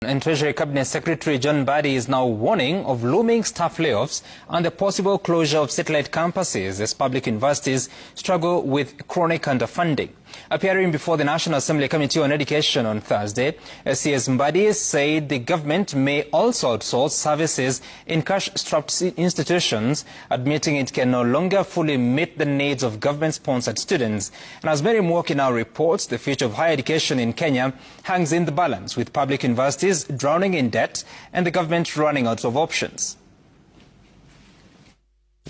And Treasury Cabinet Secretary John Mbadi is now warning of looming staff layoffs and the possible closure of satellite campuses as public universities struggle with chronic underfunding. Appearing before the National Assembly Committee on Education on Thursday, CS Mbadi said the government may also outsource services in cash-strapped institutions, admitting it can no longer fully meet the needs of government-sponsored students. And as Mary Mwoki now reports, the future of higher education in Kenya hangs in the balance, with public universities drowning in debt and the government running out of options.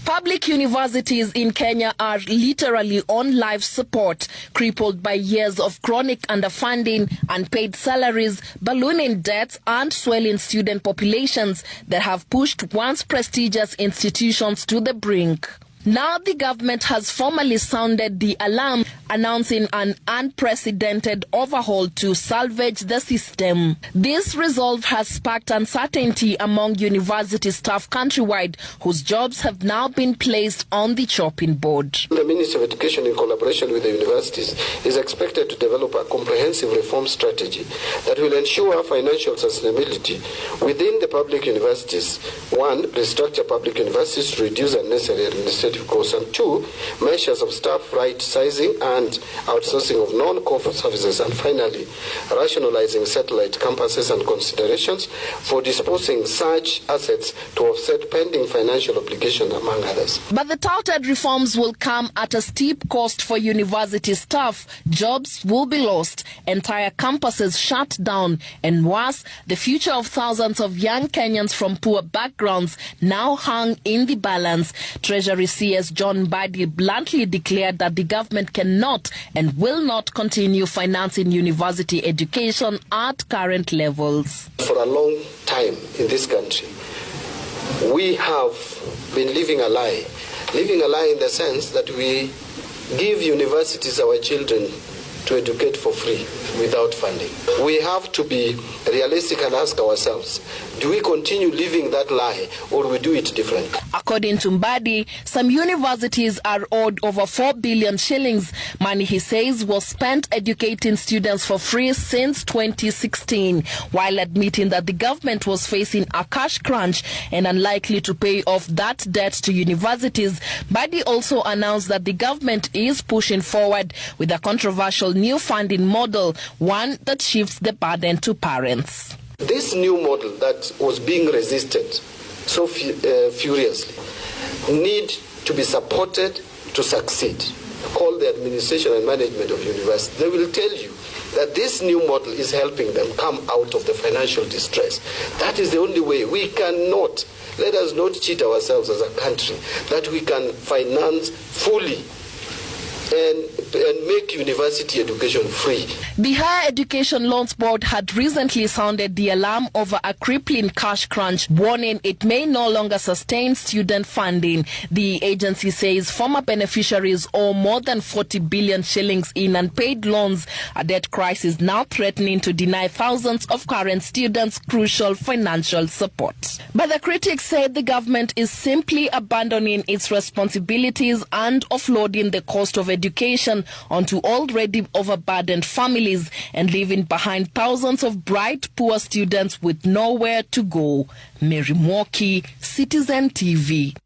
Public universities in Kenya are literally on life support, crippled by years of chronic underfunding, unpaid salaries, ballooning debts and swelling student populations that have pushed once prestigious institutions to the brink. Now the government has formally sounded the alarm, announcing an unprecedented overhaul to salvage the system. This resolve has sparked uncertainty among university staff countrywide, whose jobs have now been placed on the chopping board. The Ministry of Education, in collaboration with the universities, is expected to develop a comprehensive reform strategy that will ensure financial sustainability within the public universities. One, restructure public universities to reduce unnecessary administrative costs, and two, measures of staff right sizing and outsourcing of non-core services, and finally, rationalizing satellite campuses and considerations for disposing such assets to offset pending financial obligations, among others. But the touted reforms will come at a steep cost for university staff. Jobs will be lost, entire campuses shut down, and worse, the future of thousands of young Kenyans from poor backgrounds now hung in the balance. Treasury CS John Mbadi bluntly declared that the government cannot and will not continue financing university education at current levels. For a long time in this country, we have been living a lie in the sense that we give universities our children to educate for free without funding. We have to be realistic and ask ourselves, do we continue living that lie or we do it differently? According to Mbadi, some universities are owed over 4 billion shillings, money he says was spent educating students for free since 2016, while admitting that the government was facing a cash crunch and unlikely to pay off that debt to universities. Mbadi also announced that the government is pushing forward with a controversial new funding model, one that shifts the burden to parents. This new model that was being resisted so furiously need to be supported to succeed. Call the administration and management of universities. They will tell you that this new model is helping them come out of the financial distress. That is the only way. We cannot, let us not cheat ourselves as a country, that we can finance fully and make university education free. The Higher Education Loans Board had recently sounded the alarm over a crippling cash crunch, warning it may no longer sustain student funding. The agency says former beneficiaries owe more than 40 billion shillings in unpaid loans, a debt crisis now threatening to deny thousands of current students crucial financial support. But the critics said the government is simply abandoning its responsibilities and offloading the cost of education onto already overburdened families and leaving behind thousands of bright, poor students with nowhere to go. Mary Mwoki, Citizen TV.